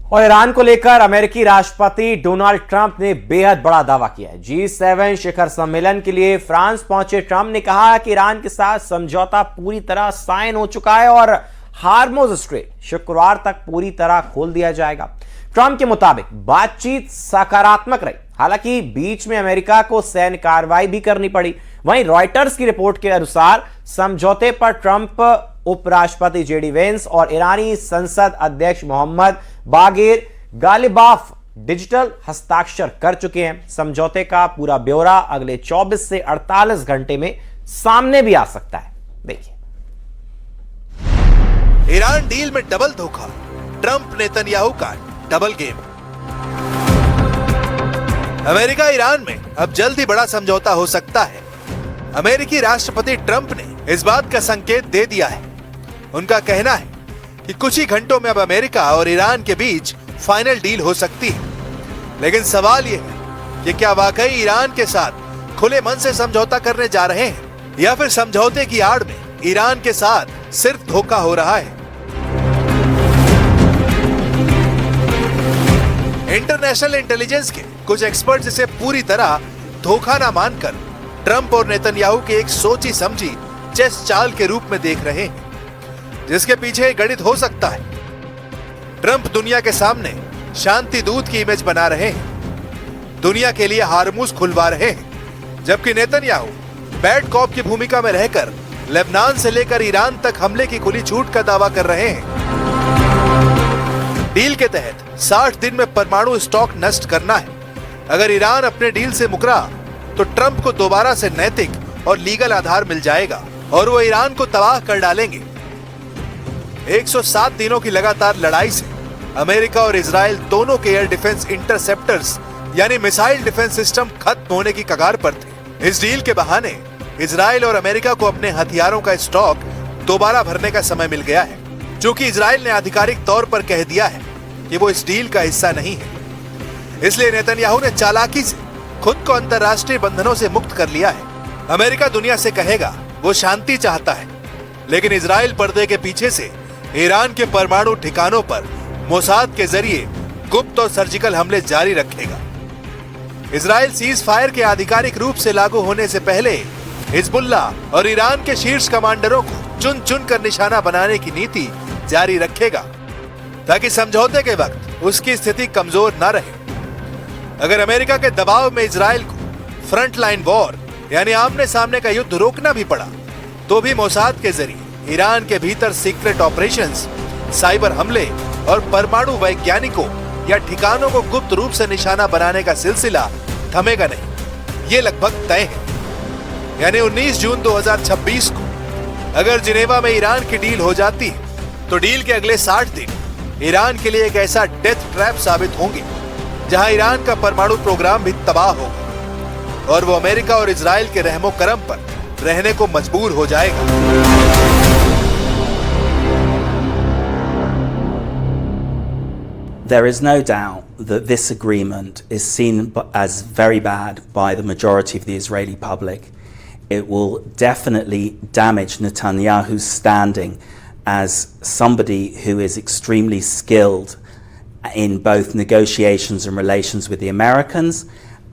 और ईरान को लेकर अमेरिकी राष्ट्रपति डोनाल्ड ट्रंप ने बेहद बड़ा दावा किया है। G7 शिखर सम्मेलन के लिए फ्रांस पहुंचे ट्रंप ने कहा कि ईरान के साथ समझौता पूरी तरह साइन हो चुका है और हार्मोज स्ट्रेट शुक्रवार तक पूरी तरह खोल दिया जाएगा। ट्रंप के मुताबिक बातचीत सकारात्मक रही, हालांकि बीच में अमेरिका को सैन्य कार्रवाई भी करनी पड़ी। वहीं रॉयटर्स की रिपोर्ट के अनुसार समझौते पर ट्रंप, उपराष्ट्रपति जेडी वेंस और ईरानी संसद अध्यक्ष मोहम्मद बागेर गालिबाफ डिजिटल हस्ताक्षर कर चुके हैं। समझौते का पूरा ब्यौरा अगले 24 से 48 घंटे में सामने भी आ सकता है। देखिए, ईरान डील में डबल धोखा, ट्रंप नेतन्याहू का डबल गेम। अमेरिका ईरान में अब जल्द ही बड़ा समझौता हो सकता है। अमेरिकी राष्ट्रपति ट्रंप ने इस बात का संकेत दे दिया है। उनका कहना है कि कुछ ही घंटों में अब अमेरिका और ईरान के बीच फाइनल डील हो सकती है। लेकिन सवाल यह है कि क्या वाकई ईरान के साथ खुले मन से समझौता करने जा रहे हैं या फिर समझौते की आड़ में ईरान के साथ सिर्फ धोखा हो रहा है। इंटरनेशनल इंटेलिजेंस के कुछ एक्सपर्ट्स इसे पूरी तरह धोखा ना मानकर ट्रंप और नेतन्याहू के एक सोची समझी चेस चाल के रूप में देख रहे हैं, जिसके पीछे गणित हो सकता है। ट्रंप दुनिया के सामने शांति दूत की इमेज बना रहे हैं, दुनिया के लिए हारमूज खुलवा रहे हैं, जबकि नेतन्याहू बैड कॉप की भूमिका में रहकर लेबनान से लेकर ईरान तक हमले की खुली छूट का दावा कर रहे हैं। डील के तहत 60 दिन में परमाणु स्टॉक नष्ट करना है। अगर ईरान अपने डील से मुकरा तो ट्रंप को दोबारा से नैतिक और लीगल आधार मिल जाएगा और वो ईरान को तबाह कर डालेंगे। 107 दिनों की लगातार लड़ाई से अमेरिका और इजराइल दोनों के एयर डिफेंस इंटरसेप्टर्स यानी मिसाइल डिफेंस सिस्टम खत्म होने की कगार पर थे। इस डील के बहाने इजराइल और अमेरिका को अपने हथियारों का स्टॉक दोबारा भरने का समय मिल गया है, क्योंकि इजराइल ने आधिकारिक तौर पर कह दिया है कि वो इस डील का हिस्सा नहीं है। इसलिए नेतन्याहू ने चालाकी से खुद को अंतर्राष्ट्रीय बंधनों से मुक्त कर लिया है। अमेरिका दुनिया से कहेगा वो शांति चाहता है, लेकिन इजराइल पर्दे के पीछे से ईरान के परमाणु ठिकानों पर मोसाद के जरिए गुप्त और सर्जिकल हमले जारी रखेगा। इजराइल सीज फायर के आधिकारिक रूप से लागू होने से पहले हिजबुल्ला और ईरान के शीर्ष कमांडरों को चुन चुन कर निशाना बनाने की नीति जारी रखेगा, ताकि समझौते के वक्त उसकी स्थिति कमजोर न रहे। अगर अमेरिका के दबाव में इजराइल को फ्रंट लाइन वॉर यानी आमने सामने का युद्ध रोकना भी पड़ा, तो भी मोसाद के जरिए ईरान के भीतर सीक्रेट ऑपरेशंस, साइबर हमले और परमाणु वैज्ञानिकों या ठिकानों को गुप्त रूप से निशाना बनाने का सिलसिला थमेगा नहीं। ये लगभग तय है। यानी 19 जून 2026 को अगर जिनेवा में ईरान की डील हो जाती है, तो डील के अगले 60 दिन ईरान के लिए एक ऐसा डेथ ट्रैप साबित होंगे जहां ईरान का परमाणु प्रोग्राम भी तबाह होगा और वो अमेरिका और इजराइल के रहमो करम पर रहने को मजबूर हो जाएगा। There is no doubt that this agreement is seen as very bad by the majority of the Israeli public. It will definitely damage Netanyahu's standing as somebody who is extremely skilled in both negotiations and relations with the Americans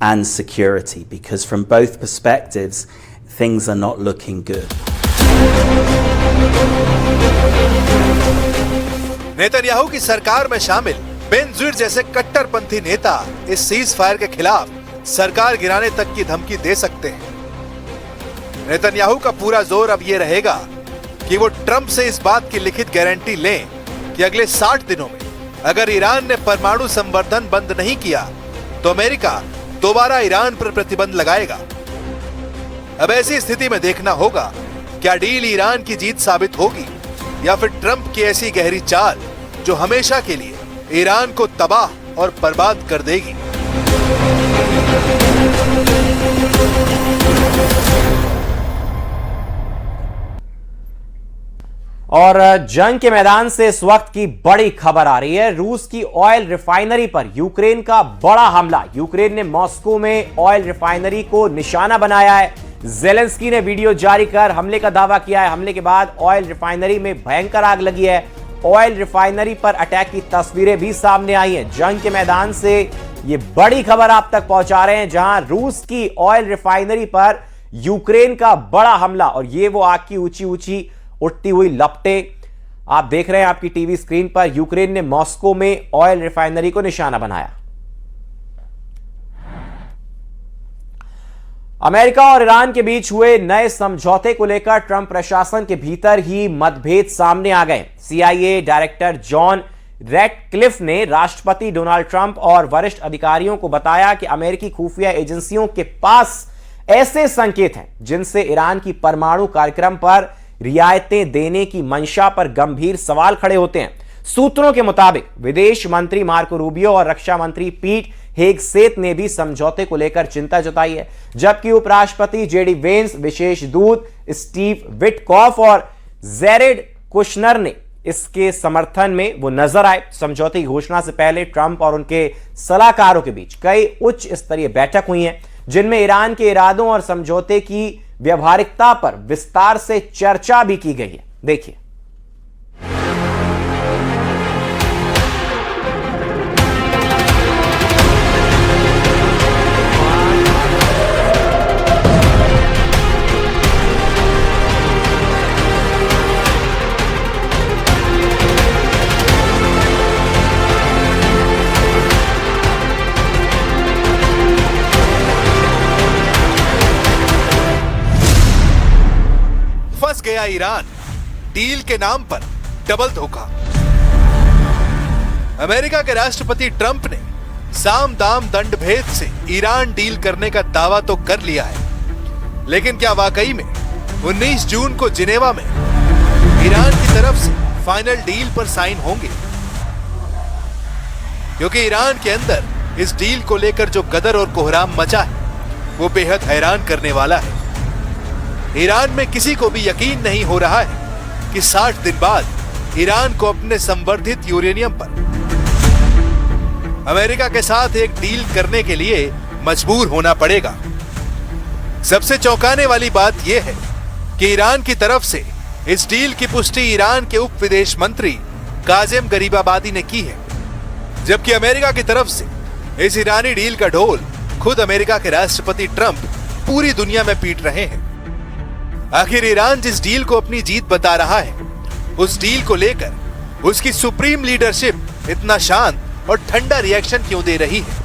and security, because from both perspectives, things are not looking good. Netanyahu की सरकार में शामिल बेनज़ीर जैसे कट्टरपंथी नेता इस cease fire के खिलाफ सरकार गिराने तक की धमकी दे सकते हैं। नेतन्याहू का पूरा जोर अब ये रहेगा कि वो ट्रंप से इस बात की लिखित गारंटी लें कि अगले 60 दिनों में अगर ईरान ने परमाणु संवर्धन बंद नहीं किया, तो अमेरिका दोबारा ईरान पर प्रतिबंध लगाएगा। अब ऐसी स्थिति में देखना होगा क्या डील ईरान की जीत साबित होगी या फिर ट्रंप की ऐसी गहरी चाल जो हमेशा के लिए ईरान को तबाह और बर्बाद कर देगी। और जंग के मैदान से इस वक्त की बड़ी खबर आ रही है। रूस की ऑयल रिफाइनरी पर यूक्रेन का बड़ा हमला। यूक्रेन ने मॉस्को में ऑयल रिफाइनरी को निशाना बनाया है। ज़ेलेंस्की ने वीडियो जारी कर हमले का दावा किया है। हमले के बाद ऑयल रिफाइनरी में भयंकर आग लगी है। ऑयल रिफाइनरी पर अटैक की तस्वीरें भी सामने आई हैं। जंग के मैदान से ये बड़ी खबर आप तक पहुंचा रहे हैं, जहां रूस की ऑयल रिफाइनरी पर यूक्रेन का बड़ा हमला, और ये वो आग की ऊंची ऊंची उठती हुई लपटें आप देख रहे हैं आपकी टीवी स्क्रीन पर। यूक्रेन ने मॉस्को में ऑयल रिफाइनरी को निशाना बनाया। अमेरिका और ईरान के बीच हुए नए समझौते को लेकर ट्रंप प्रशासन के भीतर ही मतभेद सामने आ गए। CIA डायरेक्टर जॉन रैटक्लिफ ने राष्ट्रपति डोनाल्ड ट्रंप और वरिष्ठ अधिकारियों को बताया कि अमेरिकी खुफिया एजेंसियों के पास ऐसे संकेत हैं जिनसे ईरान की परमाणु कार्यक्रम पर रियायतें देने की मंशा पर गंभीर सवाल खड़े होते हैं। सूत्रों के मुताबिक विदेश मंत्री मार्को रूबियो और रक्षा मंत्री पीट हेगसेथ ने भी समझौते को लेकर चिंता जताई है, जबकि उपराष्ट्रपति JD वेंस, विशेष दूत स्टीव विटकॉफ और जेरेड कुशनर ने इसके समर्थन में वो नजर आए। समझौते की घोषणा से पहले ट्रंप और उनके सलाहकारों के बीच कई उच्च स्तरीय बैठक हुई हैं, जिनमें ईरान के इरादों और समझौते की व्यवहारिकता पर विस्तार से चर्चा भी की गई है। देखिए। फंस गया ईरान, डील के नाम पर डबल धोखा। अमेरिका के राष्ट्रपति ट्रंप ने साम दाम दंड भेद से ईरान डील करने का दावा तो कर लिया है, लेकिन क्या वाकई में 19 जून को जिनेवा में ईरान की तरफ से फाइनल डील पर साइन होंगे? क्योंकि ईरान के अंदर इस डील को लेकर जो गदर और कोहराम मचा है वो बेहद हैरान करने वाला है। ईरान में किसी को भी यकीन नहीं हो रहा है कि 60 दिन बाद ईरान को अपने संवर्धित यूरेनियम पर अमेरिका के साथ एक डील करने के लिए मजबूर होना पड़ेगा। सबसे चौंकाने वाली बात यह है कि ईरान की तरफ से इस डील की पुष्टि ईरान के उप विदेश मंत्री काजिम गरीबाबादी ने की है, जबकि अमेरिका की तरफ से इस ईरानी डील का ढोल खुद अमेरिका के राष्ट्रपति ट्रंप पूरी दुनिया में पीट रहे हैं। आखिर ईरान जिस डील को अपनी जीत बता रहा है, उस डील को लेकर उसकी सुप्रीम लीडरशिप इतना शांत और ठंडा रिएक्शन क्यों दे रही है?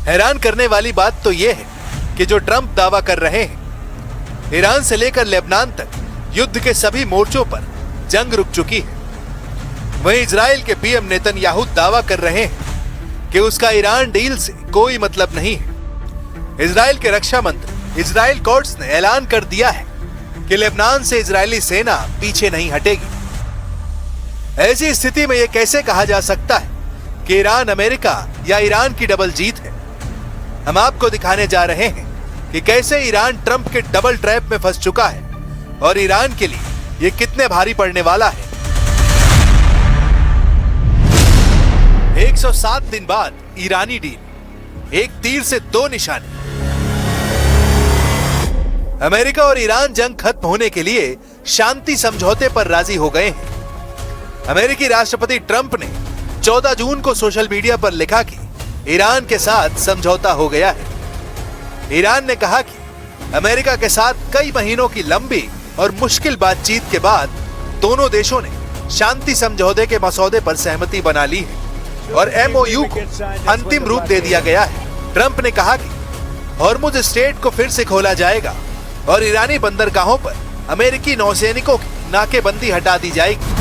हैरान करने वाली बात तो यह है कि जो ट्रंप दावा कर रहे हैं, ईरान से लेकर लेबनान तक युद्ध के सभी मोर्चों पर जंग रुक चुकी है। वहीं इजराइल के पीएम नेतन्याहू दावा कर रहे हैं कि उसका ईरान डील से कोई मतलब नहीं है। इजराइल के रक्षा मंत्री इजराइल कोर्ट्स ने ऐलान कर दिया है कि लेबनान से इजरायली सेना पीछे नहीं हटेगी। ऐसी स्थिति में यह कैसे कहा जा सकता है कि ईरान अमेरिका या ईरान की डबल जीत है? हम आपको दिखाने जा रहे हैं कि कैसे ईरान ट्रंप के डबल ट्रैप में फंस चुका है और ईरान के लिए यह कितने भारी पड़ने वाला है। 107 दिन बाद ईरानी डील, एक तीर से दो निशाने। अमेरिका और ईरान जंग खत्म होने के लिए शांति समझौते पर राजी हो गए हैं। अमेरिकी राष्ट्रपति ट्रंप ने 14 जून को सोशल मीडिया पर लिखा कि ईरान के साथ समझौता हो गया है। ईरान ने कहा कि अमेरिका के साथ कई महीनों की लंबी और मुश्किल बातचीत के बाद दोनों देशों ने शांति समझौते के मसौदे पर सहमति बना ली है और MOU को अंतिम रूप दे दिया गया है। ट्रंप ने कहा कि हॉर्मुज स्ट्रेट को फिर से खोला जाएगा और ईरानी बंदरगाहों पर अमेरिकी नौसैनिकों की नाकेबंदी हटा दी जाएगी।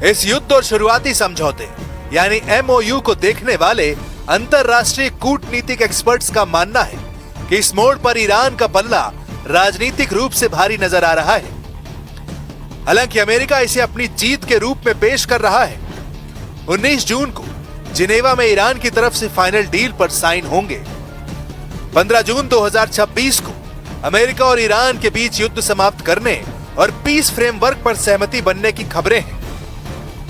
इस युद्ध और शुरुआती समझौते यानी MOU को देखने वाले अंतरराष्ट्रीय कूटनीतिक एक्सपर्ट्स का मानना है कि इस मोड़ पर ईरान का पल्ला राजनीतिक रूप से भारी नजर आ रहा है। हालांकि अमेरिका इसे अपनी जीत के रूप में पेश कर रहा है। 19 जून को जिनेवा में ईरान की तरफ से फाइनल डील पर साइन होंगे। 15 जून 2026 को अमेरिका और ईरान के बीच युद्ध समाप्त करने और पीस फ्रेमवर्क पर सहमति बनने की खबरें हैं।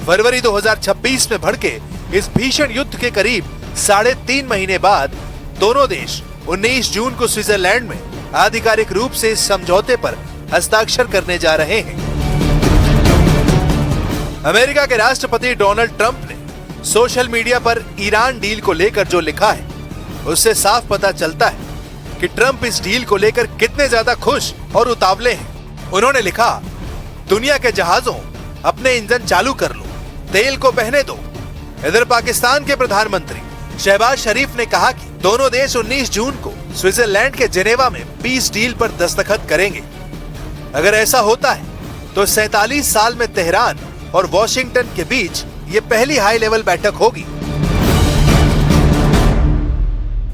फरवरी 2026 में भड़के इस भीषण युद्ध के करीब 3.5 महीने बाद दोनों देश 19 जून को स्विट्जरलैंड में आधिकारिक रूप से इस समझौते पर हस्ताक्षर करने जा रहे हैं। अमेरिका के राष्ट्रपति डोनाल्ड ट्रंप ने सोशल मीडिया पर ईरान डील को लेकर जो लिखा है, उससे साफ पता चलता है कि ट्रंप इस डील को लेकर कितने ज्यादा खुश और उतावले हैं। उन्होंने लिखा, दुनिया के जहाजों अपने इंजन चालू कर लो, तेल को बहने दो। इधर पाकिस्तान के प्रधानमंत्री शहबाज शरीफ ने कहा कि दोनों देश 19 जून को स्विट्जरलैंड के जेनेवा में पीस डील पर दस्तखत करेंगे। अगर ऐसा होता है तो 47 साल में तेहरान और वॉशिंगटन के बीच ये पहली हाई लेवल बैठक होगी।